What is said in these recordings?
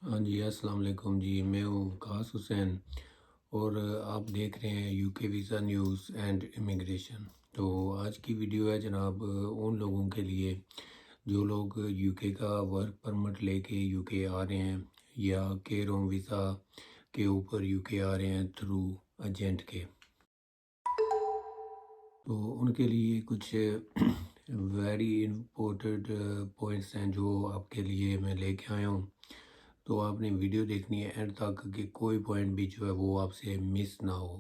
ہاں جی، السلام علیکم جی، میں ہوں وقاص حسین اور آپ دیکھ رہے ہیں یو کے ویزا نیوز اینڈ امیگریشن۔ تو آج کی ویڈیو ہے جناب ان لوگوں کے لیے جو لوگ یو کے کا ورک پرمٹ لے کے یو کے آ رہے ہیں یا کیئر ہوم ویزا کے اوپر یو کے آ رہے ہیں تھرو ایجنٹ کے، تو ان کے لیے کچھ ویری امپورٹنٹ پوائنٹس ہیں جو آپ کے لیے میں لے کے آیا ہوں۔ تو آپ نے ویڈیو دیکھنی ہے اینڈ تک کہ کوئی پوائنٹ بھی جو ہے وہ آپ سے مس نہ ہو۔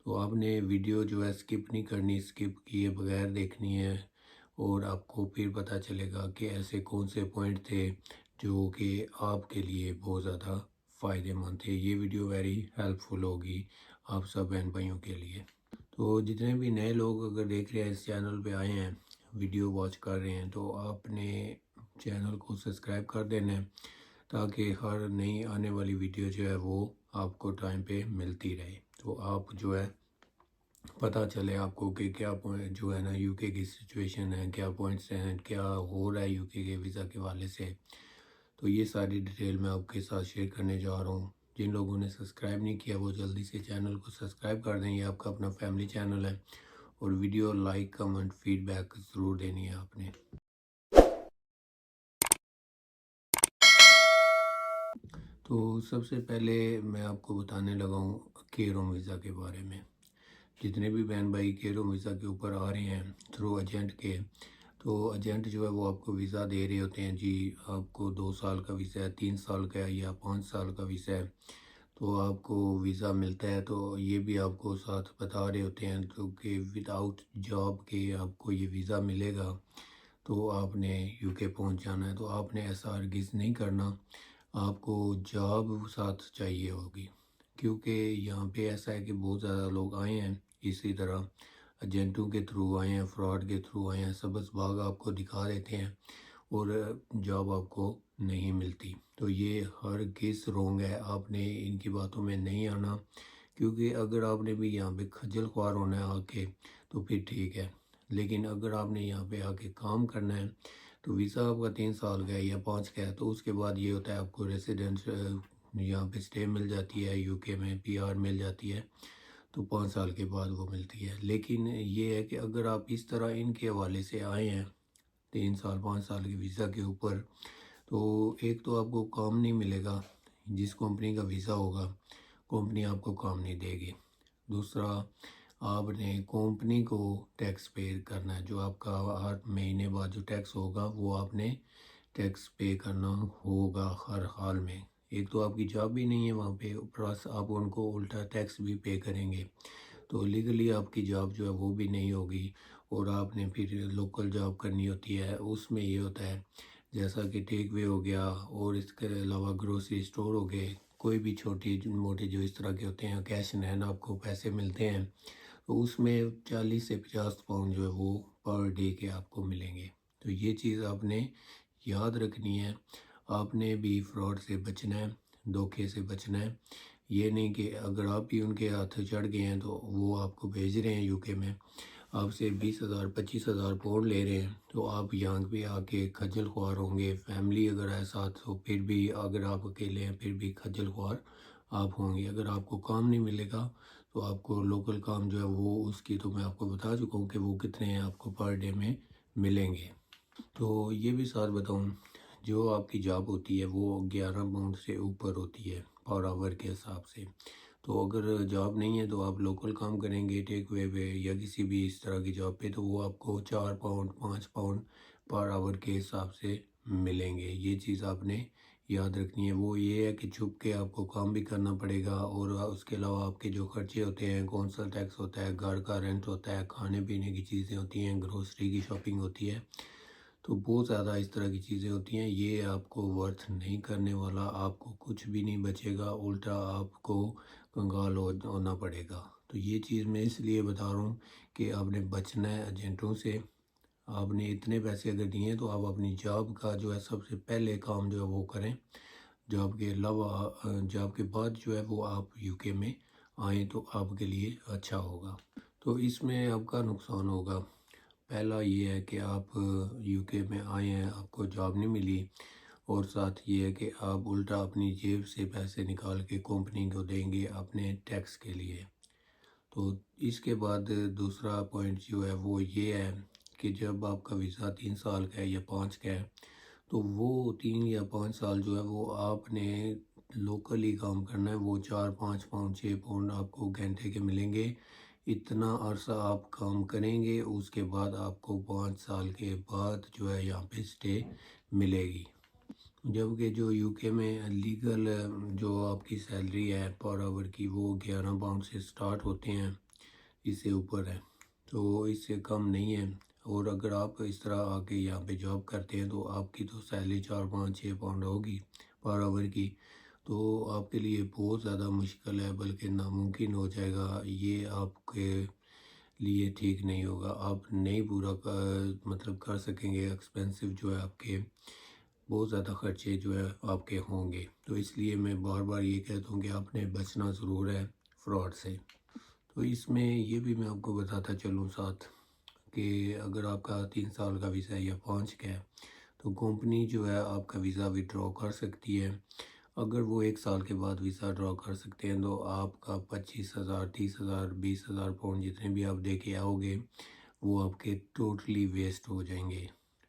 تو آپ نے ویڈیو جو ہے سکپ نہیں کرنی، سکپ کیے بغیر دیکھنی ہے، اور آپ کو پھر پتہ چلے گا کہ ایسے کون سے پوائنٹ تھے جو کہ آپ کے لیے بہت زیادہ فائدے مند تھے۔ یہ ویڈیو ویری ہیلپ فل ہوگی آپ سب بہن بھائیوں کے لیے۔ تو جتنے بھی نئے لوگ اگر دیکھ رہے ہیں اس چینل پہ آئے ہیں، ویڈیو واچ کر رہے ہیں، تو آپ نے چینل کو سبسکرائب کر دینا ہے تاکہ ہر نئی آنے والی ویڈیو جو ہے وہ آپ کو ٹائم پہ ملتی رہے۔ تو آپ جو ہے پتہ چلے آپ کو کہ کیا جو ہے نا یو کے کی سچویشن ہے، کیا پوائنٹس ہیں، کیا ہو رہا ہے یو کے ویزا کے حوالے سے۔ تو یہ ساری ڈیٹیل میں آپ کے ساتھ شیئر کرنے جا رہا ہوں۔ جن لوگوں نے سبسکرائب نہیں کیا وہ جلدی سے چینل کو سبسکرائب کر دیں، یہ آپ کا اپنا فیملی چینل ہے، اور video like comment feedback ضرور دینی ہے آپ نے۔ تو سب سے پہلے میں آپ کو بتانے لگا ہوں کیئر ہوم ویزا کے بارے میں۔ جتنے بھی بہن بھائی کیئر ہوم ویزا کے اوپر آ رہے ہیں تھرو ایجنٹ کے، تو ایجنٹ جو ہے وہ آپ کو ویزا دے رہے ہوتے ہیں جی، آپ کو 2 سال کا ویزا ہے، 3 سال کا ہے یا 5 سال کا ویزا ہے، تو آپ کو ویزا ملتا ہے۔ تو یہ بھی آپ کو ساتھ بتا رہے ہوتے ہیں تو کہ ود آؤٹ جاب کے آپ کو یہ ویزا ملے گا تو آپ نے یو کے پہنچ جانا ہے۔ تو آپ نے ایسا ہرگز نہیں کرنا، آپ کو جاب ساتھ چاہیے ہوگی، کیونکہ یہاں پہ ایسا ہے کہ بہت زیادہ لوگ آئے ہیں اسی طرح ایجنٹوں کے تھرو آئے ہیں، فراڈ کے تھرو آئے ہیں، سبز باغ آپ کو دکھا دیتے ہیں اور جاب آپ کو نہیں ملتی۔ تو یہ ہرگز رونگ ہے، آپ نے ان کی باتوں میں نہیں آنا، کیونکہ اگر آپ نے بھی یہاں پہ خجل خوار ہونا ہے آ کے تو پھر ٹھیک ہے، لیکن اگر آپ نے یہاں پہ آ کے کام کرنا ہے تو ویزا آپ کا 3 سال کا ہے یا 5 کا ہے، تو اس کے بعد یہ ہوتا ہے آپ کو ریسیڈنس یہاں پہ سٹے مل جاتی ہے، یو کے میں پی آر مل جاتی ہے، تو 5 سال کے بعد وہ ملتی ہے۔ لیکن یہ ہے کہ اگر آپ اس طرح ان کے حوالے سے آئے ہیں 3 سال 5 سال کے ویزا کے اوپر، تو ایک تو آپ کو کام نہیں ملے گا، جس کمپنی کا ویزا ہوگا کمپنی آپ کو کام نہیں دے گی۔ دوسرا، آپ نے کمپنی کو ٹیکس پے کرنا ہے، جو آپ کا ہر مہینے بعد جو ٹیکس ہوگا وہ آپ نے ٹیکس پے کرنا ہوگا ہر حال میں۔ ایک تو آپ کی جاب بھی نہیں ہے وہاں پہ، پلس آپ ان کو الٹا ٹیکس بھی پے کریں گے، تو لیگلی آپ کی جاب جو ہے وہ بھی نہیں ہوگی، اور آپ نے پھر لوکل جاب کرنی ہوتی ہے۔ اس میں یہ ہوتا ہے جیسا کہ ٹیک وے ہو گیا، اور اس کے علاوہ گروسری اسٹور ہو گئے، کوئی بھی چھوٹی موٹی جو اس طرح کے ہوتے ہیں کیش ان ہینڈ آپ کو پیسے ملتے ہیں، تو اس میں 40 سے 50 پاؤنڈ جو ہے وہ پر ڈے کے آپ کو ملیں گے۔ تو یہ چیز آپ نے یاد رکھنی ہے، آپ نے بھی فراڈ سے بچنا ہے، دھوکے سے بچنا ہے۔ یہ نہیں کہ اگر آپ بھی ان کے ہاتھ چڑھ گئے ہیں تو وہ آپ کو بھیج رہے ہیں یو کے میں، آپ سے 20,000 25,000 پاؤنڈ لے رہے ہیں، تو آپ یہاں پہ آ کے خجل خوار ہوں گے۔ فیملی اگر ہے ساتھ تو پھر بھی، اگر آپ اکیلے ہیں پھر بھی خجل خوار آپ ہوں گے۔ اگر آپ کو کام نہیں ملے گا تو آپ کو لوکل کام جو ہے وہ اس کی تو میں آپ کو بتا چکا ہوں کہ وہ کتنے ہیں آپ کو پر ڈے میں ملیں گے۔ تو یہ بھی ساتھ بتاؤں، جو آپ کی جاب ہوتی ہے وہ 11 پاؤنڈ سے اوپر ہوتی ہے پر آور کے حساب سے۔ تو اگر جاب نہیں ہے تو آپ لوکل کام کریں گے ٹیک وے پہ یا کسی بھی اس طرح کی جاب پہ، تو وہ آپ کو 4 پاؤنڈ 5 پاؤنڈ پر آور کے حساب سے ملیں گے۔ یہ چیز آپ نے یاد رکھنی ہے۔ وہ یہ ہے کہ چھپ کے آپ کو کام بھی کرنا پڑے گا، اور اس کے علاوہ آپ کے جو خرچے ہوتے ہیں، کونسل ٹیکس ہوتا ہے، گھر کا رینٹ ہوتا ہے، کھانے پینے کی چیزیں ہوتی ہیں، گروسری کی شاپنگ ہوتی ہے، تو بہت زیادہ اس طرح کی چیزیں ہوتی ہیں۔ یہ آپ کو ورتھ نہیں کرنے والا، آپ کو کچھ بھی نہیں بچے گا، الٹا آپ کو کنگال ہونا پڑے گا۔ تو یہ چیز میں اس لیے بتا رہا ہوں کہ آپ نے بچنا ہے ایجنٹوں سے۔ آپ نے اتنے پیسے اگر دیے ہیں تو آپ اپنی جاب کا جو ہے سب سے پہلے کام جو ہے وہ کریں، جاب کے علاوہ جاب کے بعد جو ہے وہ آپ یو کے میں آئیں تو آپ کے لیے اچھا ہوگا۔ تو اس میں آپ کا نقصان ہوگا۔ پہلا یہ ہے کہ آپ یو کے میں آئے ہیں، آپ کو جاب نہیں ملی، اور ساتھ یہ ہے کہ آپ الٹا اپنی جیب سے پیسے نکال کے کمپنی کو دیں گے اپنے ٹیکس کے لیے۔ تو اس کے بعد دوسرا پوائنٹ جو ہے وہ یہ ہے کہ جب آپ کا ویزا 3 سال کا ہے یا 5 کا ہے تو وہ 3 یا 5 سال جو ہے وہ آپ نے لوکلی کام کرنا ہے، وہ 4 5 پاؤنڈ 6 پاؤنڈ آپ کو گھنٹے کے ملیں گے۔ اتنا عرصہ آپ کام کریں گے، اس کے بعد آپ کو 5 سال کے بعد جو ہے یہاں پہ اسٹے ملے گی۔ جبکہ جو یو کے میں لیگل جو آپ کی سیلری ہے پر آور کی وہ 11 پاؤنڈ سے سٹارٹ ہوتے ہیں، اس سے اوپر ہے تو اس سے کم نہیں ہے۔ اور اگر آپ اس طرح آ کے یہاں پہ جاب کرتے ہیں تو آپ کی تو سیلری 4 5 6 پاؤنڈ ہوگی پر آور کی، تو آپ کے لیے بہت زیادہ مشکل ہے، بلکہ ناممکن ہو جائے گا، یہ آپ کے لیے ٹھیک نہیں ہوگا، آپ نہیں پورا مطلب کر سکیں گے، ایکسپینسو جو ہے آپ کے بہت زیادہ خرچے جو ہے آپ کے ہوں گے۔ تو اس لیے میں بار بار یہ کہتا ہوں کہ آپ نے بچنا ضرور ہے فراڈ سے۔ تو اس میں یہ بھی میں آپ کو بتاتا چلوں ساتھ کہ اگر آپ کا 3 سال کا ویزا یا 5 کا ہے تو کمپنی جو ہے آپ کا ویزا وڈرا کر سکتی ہے۔ اگر وہ 1 سال کے بعد ویزا ڈرا کر سکتے ہیں تو آپ کا 25,000 30,000 20,000 پاؤنڈ جتنے بھی آپ دے کے آؤ گے وہ آپ کے ٹوٹلی ویسٹ ہو جائیں گے۔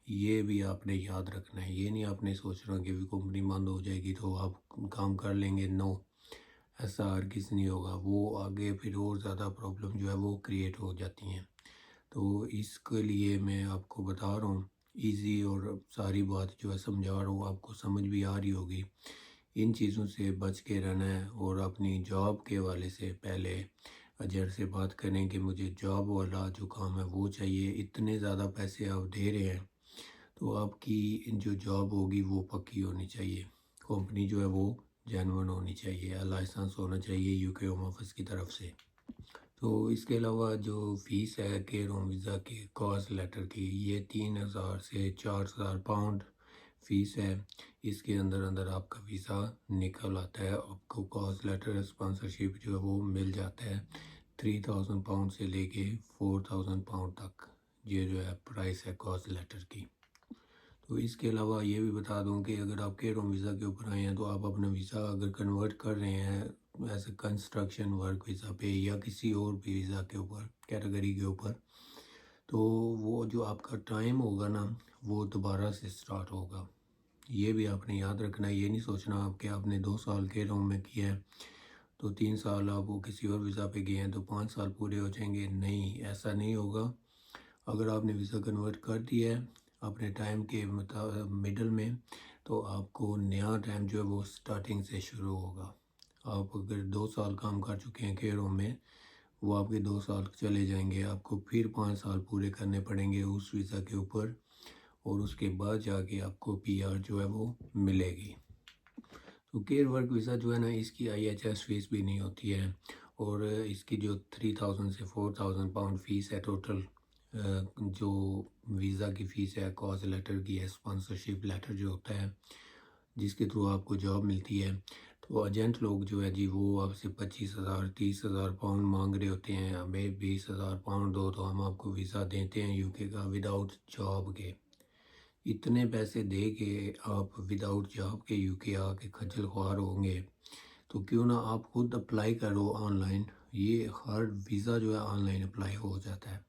یہ بھی آپ نے یاد رکھنا ہے، یہ نہیں آپ نے سوچنا کہ کمپنی بند ہو جائے گی تو آپ کام کر لیں گے، نو، ایسا ہرگز نہیں ہوگا، وہ آگے پھر اور زیادہ پرابلم جو ہے وہ کریٹ ہو جاتی ہیں۔ تو اس کے لیے میں آپ کو بتا رہا ہوں ایزی، اور ساری بات جو ہے سمجھا رہا ہوں، آپ کو سمجھ بھی آ رہی ہوگی۔ ان چیزوں سے بچ کے رہنا ہے، اور اپنی جاب کے حوالے سے پہلے ایجنٹ سے بات کریں کہ مجھے جاب والا جو کام ہے وہ چاہیے، اتنے زیادہ پیسے آپ دے رہے ہیں تو آپ کی جو جاب ہوگی وہ پکی ہونی چاہیے، کمپنی جو ہے وہ جینون ہونی چاہیے، لائسنس ہونا چاہیے یو کے ہوم آفس کی طرف سے۔ تو اس کے علاوہ جو فیس ہے کیئر ہوم ویزا کے کاز لیٹر کی، یہ 3,000 سے 4,000 پاؤنڈ فیس ہے۔ اس کے اندر آپ کا ویزا نکل آتا ہے، آپ کو کاز لیٹر اسپانسرشپ جو ہے وہ مل جاتا ہے 3,000 پاؤنڈ سے لے کے 4,000 پاؤنڈ تک، یہ جو ہے پرائس ہے کاز لیٹر کی۔ تو اس کے علاوہ یہ بھی بتا دوں کہ اگر آپ کیئر ہوم ویزا کے اوپر آئے ہیں تو آپ اپنا ویزا اگر کنورٹ کر رہے ہیں ایسے کنسٹرکشن ورک ویزا پہ یا کسی اور بھی ویزا کے اوپر کیٹیگری کے اوپر، تو وہ جو آپ کا ٹائم ہوگا نا وہ دوبارہ سے سٹارٹ ہوگا۔ یہ بھی آپ نے یاد رکھنا ہے، یہ نہیں سوچنا آپ کہ آپ نے 2 سال کیئر ہوم میں کیا ہے تو 3 سال آپ وہ کسی اور ویزا پہ گئے ہیں تو 5 سال پورے ہو جائیں گے، نہیں، ایسا نہیں ہوگا۔ اگر آپ نے ویزا کنورٹ کر دیا ہے اپنے ٹائم کے مڈل میں تو آپ کو نیا ٹائم جو ہے وہ سٹارٹنگ سے شروع ہوگا۔ آپ اگر 2 سال کام کر چکے ہیں کیئر ہوم میں، وہ آپ کے 2 سال چلے جائیں گے، آپ کو پھر 5 سال پورے کرنے پڑیں گے اس ویزا کے اوپر، اور اس کے بعد جا کے آپ کو پی آر جو ہے وہ ملے گی۔ تو کیئر ورک ویزا جو ہے نا، اس کی آئی ایچ ایس فیس بھی نہیں ہوتی ہے، اور اس کی جو 3,000 سے 4,000 پاؤنڈ فیس ہے ٹوٹل، جو ویزا کی فیس ہے کاز لیٹر کی ہے، اسپانسرشپ لیٹر جو ہوتا ہے جس کے تھرو آپ کو جاب ملتی ہے، تو ایجنٹ لوگ جو ہے جی وہ آپ سے 25,000 30,000 پاؤنڈ مانگ رہے ہوتے ہیں، ہمیں 20,000 پاؤنڈ دو تو ہم آپ کو ویزا دیتے ہیں یو کے کا وداؤٹ جاب کے۔ اتنے پیسے دے کے آپ وداؤٹ جاب کے یو کے آ کے خجل خوار ہوں گے تو کیوں نہ آپ خود اپلائی کرو آن لائن۔ یہ ہر ویزا جو ہے آن لائن اپلائی ہو جاتا ہے،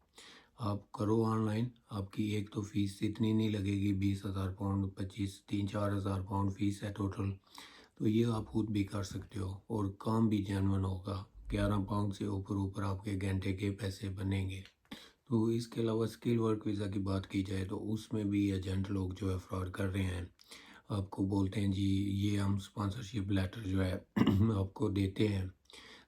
آپ کرو آن لائن، آپ کی ایک تو فیس اتنی نہیں لگے گی، 20,000 پاؤنڈ 3 4 ہزار پاؤنڈ فیس ہے ٹوٹل، تو یہ آپ خود بھی کر سکتے ہو، اور کام بھی جینون ہوگا، 11 پاؤنڈ سے اوپر آپ کے گھنٹے کے پیسے بنیں گے۔ تو اس کے علاوہ اسکل ورک ویزا کی بات کی جائے تو اس میں بھی ایجنٹ لوگ جو ہے فراڈ کر رہے ہیں، آپ کو بولتے ہیں جی یہ ہم اسپانسرشپ لیٹر جو ہے آپ کو دیتے ہیں،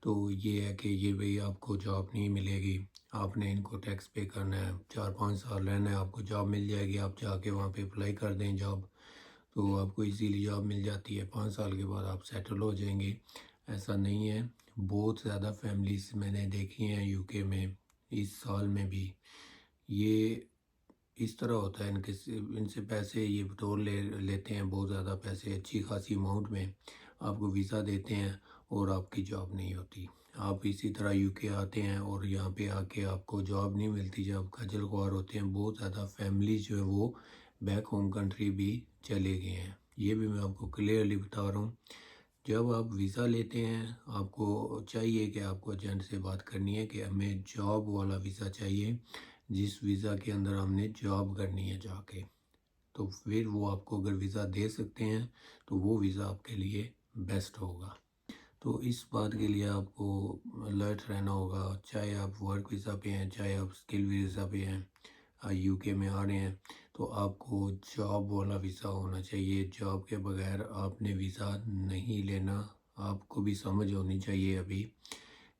تو یہ ہے کہ یہ بھئی آپ کو جاب نہیں ملے گی، آپ نے ان کو ٹیکس پے کرنا ہے، 4 5 سال رہنا ہے، آپ کو جاب مل جائے گی، آپ جا کے وہاں پہ اپلائی کر دیں جاب تو آپ کو ایزیلی جاب مل جاتی ہے، 5 سال کے بعد آپ سیٹل ہو جائیں گے۔ ایسا نہیں ہے، بہت زیادہ فیملیز میں نے دیکھی ہیں یو کے میں اس سال میں بھی، یہ اس طرح ہوتا ہے، ان سے پیسے یہ بٹور لیتے ہیں، بہت زیادہ پیسے، اچھی خاصی اماؤنٹ میں آپ کو ویزا دیتے ہیں اور آپ کی جاب نہیں ہوتی، آپ اسی طرح یو کے آتے ہیں اور یہاں پہ آ کے آپ کو جاب نہیں ملتی، جب خجل خوار ہوتے ہیں، بہت زیادہ فیملیز جو ہے وہ بیک ہوم کنٹری بھی چلے گئے ہیں یہ بھی میں آپ کو کلیئرلی بتا رہا ہوں. جب آپ ویزا لیتے ہیں آپ کو چاہیے کہ آپ کو ایجنٹ سے بات کرنی ہے کہ ہمیں جاب والا ویزا چاہیے، جس ویزا کے اندر ہم نے جاب کرنی ہے جا کے. تو پھر وہ آپ کو اگر ویزا دے سکتے ہیں تو وہ ویزا آپ کے لیے بیسٹ ہوگا. تو اس بات کے لیے آپ کو الرٹ رہنا ہوگا، چاہے آپ ورک ویزا پہ ہیں، چاہے آپ اسکل ویزا پہ ہیں، یو کے میں آ رہے ہیں، تو آپ کو جاب والا ویزا ہونا چاہیے. جاب کے بغیر آپ نے ویزا نہیں لینا. آپ کو بھی سمجھ ہونی چاہیے. ابھی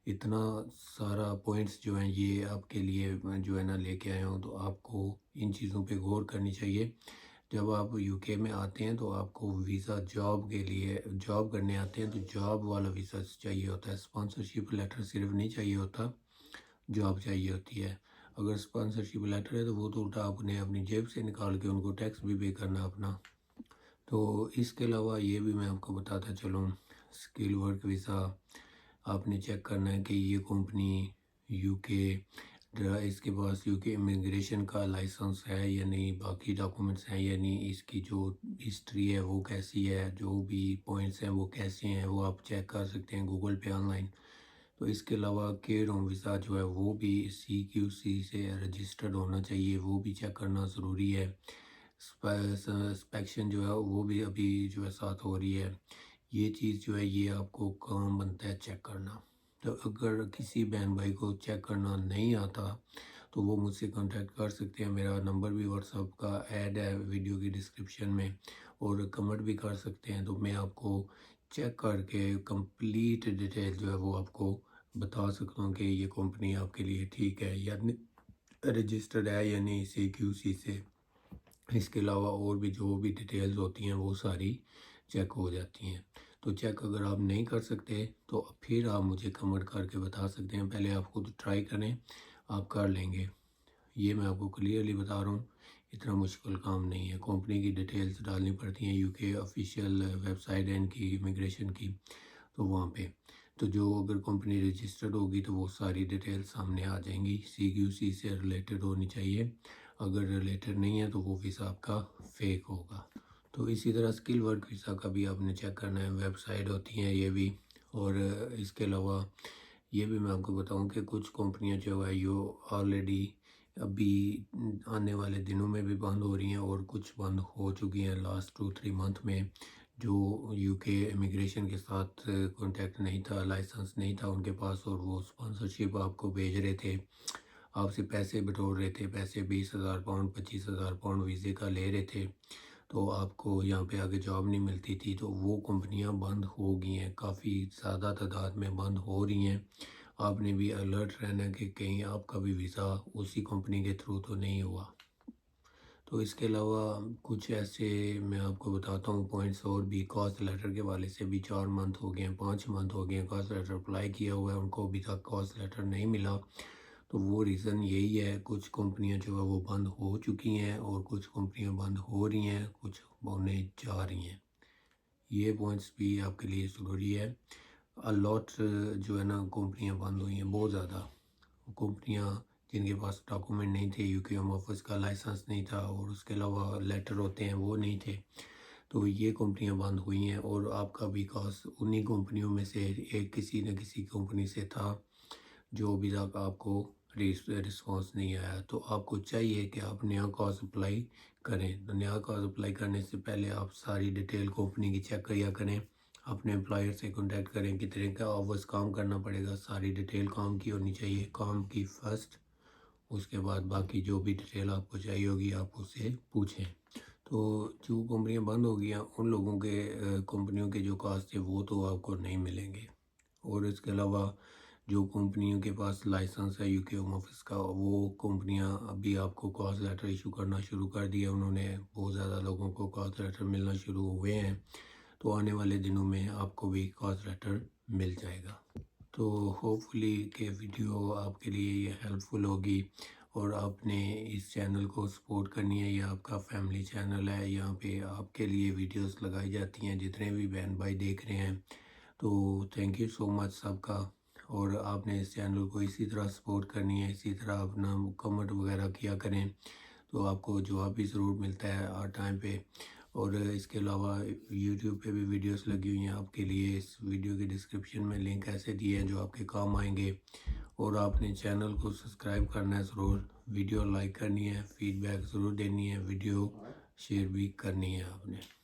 اتنا سارا پوائنٹس جو ہیں یہ آپ کے لیے جو ہے نا لے کے آیا ہوں، تو آپ کو ان چیزوں پہ غور کرنی چاہیے. جب آپ یو کے میں آتے ہیں تو آپ کو ویزا جاب کے لیے، جاب کرنے آتے ہیں تو جاب والا ویزا چاہیے ہوتا ہے. اسپانسرشپ لیٹر صرف نہیں چاہیے ہوتا، جاب چاہیے ہوتی ہے. اگر اسپانسرشپ لیٹر ہے تو وہ تو الٹا آپ نے اپنی جیب سے نکال کے ان کو ٹیکس بھی پے کرنا اپنا. تو اس کے علاوہ یہ بھی میں آپ کو بتاتا چلوں، اسکل ورک ویزا آپ نے چیک کرنا ہے کہ یہ کمپنی یو کے، اس کے پاس یو کے امیگریشن کا لائسنس ہے یا نہیں، باقی ڈاکومنٹس ہیں یا نہیں، اس کی جو ہسٹری ہے وہ کیسی ہے، جو بھی پوائنٹس ہیں وہ کیسے ہیں، وہ آپ چیک کر سکتے ہیں گوگل پہ آن لائن. تو اس کے علاوہ کیئر ہوم ویزا جو ہے وہ بھی CQC سے رجسٹرڈ ہونا چاہیے، وہ بھی چیک کرنا ضروری ہے. انسپیکشن جو ہے وہ بھی ابھی جو ہے ساتھ ہو رہی ہے. یہ چیز جو ہے یہ آپ کو کام بنتا ہے چیک کرنا. تو اگر کسی بہن بھائی کو چیک کرنا نہیں آتا تو وہ مجھ سے کانٹیکٹ کر سکتے ہیں. میرا نمبر بھی واٹس ایپ کا ایڈ ہے ویڈیو کی ڈسکرپشن میں، اور کمنٹ بھی کر سکتے ہیں. تو میں آپ کو چیک کر کے کمپلیٹ ڈیٹیل جو ہے وہ آپ کو بتا سکتا ہوں کہ یہ کمپنی آپ کے لیے ٹھیک ہے یا رجسٹرڈ ہے یا نہیں CQC سے. اس کے علاوہ اور بھی جو بھی ڈیٹیلز ہوتی ہیں وہ ساری چیک ہو جاتی ہیں. تو چیک اگر آپ نہیں کر سکتے تو پھر آپ مجھے کمنٹ کر کے بتا سکتے ہیں. پہلے آپ خود ٹرائی کریں، آپ کر لیں گے. یہ میں آپ کو کلیئرلی بتا رہا ہوں، اتنا مشکل کام نہیں ہے. کمپنی کی ڈیٹیلز ڈالنی پڑتی ہیں یو کے آفیشیل ویب سائٹ ہے ان کی امیگریشن کی، تو وہاں پہ تو جو اگر کمپنی رجسٹرڈ ہوگی تو وہ ساری ڈیٹیل سامنے آ جائیں گی. CQC سے ریلیٹڈ ہونی چاہیے. اگر ریلیٹڈ نہیں ہے تو وہ ویزا آپ کا فیک ہوگا. تو اسی طرح اسکل ورک ویزا کا بھی آپ نے چیک کرنا ہے، ویب سائٹ ہوتی ہیں یہ بھی. اور اس کے علاوہ یہ بھی میں آپ کو بتاؤں کہ کچھ کمپنیاں جو ہے یہ آلریڈی ابھی آنے والے دنوں میں بھی بند ہو رہی ہیں، اور کچھ بند ہو چکی ہیں لاسٹ 2-3 منتھ میں. جو یو کے امیگریشن کے ساتھ کانٹیکٹ نہیں تھا، لائسنس نہیں تھا ان کے پاس، اور وہ اسپانسرشپ آپ کو بھیج رہے تھے، آپ سے پیسے بٹور رہے تھے، پیسے 20,000 پاؤنڈ 25,000 پاؤنڈ ویزے کا لے رہے تھے، تو آپ کو یہاں پہ آگے جاب نہیں ملتی تھی. تو وہ کمپنیاں بند ہو گئی ہیں، کافی زیادہ تعداد میں بند ہو رہی ہیں. آپ نے بھی الرٹ رہنا ہے کہ کہیں آپ کا بھی ویزا اسی کمپنی کے تھرو تو نہیں ہوا. تو اس کے علاوہ کچھ ایسے میں آپ کو بتاتا ہوں پوائنٹس اور بھی. کاسٹ لیٹر کے والے سے بھی 4 منتھ ہو گئے ہیں، 5 منتھ ہو گئے ہیں کاسٹ لیٹر اپلائی کیا ہوا ہے، ان کو ابھی تک کاسٹ لیٹر نہیں ملا. تو وہ ریزن یہی ہے، کچھ کمپنیاں جو ہے وہ بند ہو چکی ہیں اور کچھ کمپنیاں بند ہو رہی ہیں، کچھ ہونے جا رہی ہیں. یہ پوائنٹس بھی آپ کے لیے ضروری ہے. الاٹ جو ہے نا کمپنیاں بند ہوئی ہیں، بہت زیادہ کمپنیاں جن کے پاس ڈاکومنٹ نہیں تھے، یو کے ہوم آفس کا لائسنس نہیں تھا، اور اس کے علاوہ لیٹر ہوتے ہیں وہ نہیں تھے، تو یہ کمپنیاں بند ہوئی ہیں. اور آپ کا بھی کاس انہی کمپنیوں میں سے ایک کسی نہ کسی کمپنی سے تھا جو ابھی تک آپ کو رسپانس نہیں آیا. تو آپ کو چاہیے کہ آپ نیا کاز اپلائی کریں. تو نیا کاز اپلائی کرنے سے پہلے آپ ساری ڈیٹیل کمپنی کی چیک کیا کریں، اپنے امپلائر سے کانٹیکٹ کریں، کتنے کا آورس کام کرنا پڑے گا، ساری ڈیٹیل کام کی ہونی چاہیے، کام کی فرسٹ. اس کے بعد باقی جو بھی ڈیٹیل آپ کو چاہیے ہوگی آپ اس سے پوچھیں. تو جو کمپنیاں بند ہو گئی ہیں ان لوگوں کے کمپنیوں کے جو کاز تھے وہ تو آپ کو نہیں ملیں گے. اور اس کے علاوہ جو کمپنیوں کے پاس لائسنس ہے یو کے ہوم آفس کا، وہ کمپنیاں ابھی آپ کو کاز لیٹر ایشو کرنا شروع کر دیا انہوں نے. بہت زیادہ لوگوں کو کاز لیٹر ملنا شروع ہوئے ہیں. تو آنے والے دنوں میں آپ کو بھی کاز لیٹر مل جائے گا. تو ہوپ فلی کہ ویڈیو آپ کے لیے یہ ہیلپ فل ہوگی، اور آپ نے اس چینل کو سپورٹ کرنی ہے. یہ آپ کا فیملی چینل ہے، یہاں پہ آپ کے لیے ویڈیوز لگائی جاتی ہیں. جتنے بھی بہن بھائی دیکھ رہے ہیں تو تھینک یو سو مچ سب کا. اور آپ نے اس چینل کو اسی طرح سپورٹ کرنی ہے، اسی طرح اپنا کمنٹ وغیرہ کیا کریں تو آپ کو جواب بھی ضرور ملتا ہے ہر ٹائم پہ. اور اس کے علاوہ یوٹیوب پہ بھی ویڈیوز لگی ہوئی ہیں آپ کے لیے. اس ویڈیو کے ڈسکرپشن میں لنک ایسے دیے ہیں جو آپ کے کام آئیں گے. اور آپ نے چینل کو سبسکرائب کرنا ہے ضرور, ویڈیو لائک کرنی ہے, فیڈ بیک ضرور دینی ہے, ویڈیو شیئر بھی کرنی ہے آپ نے.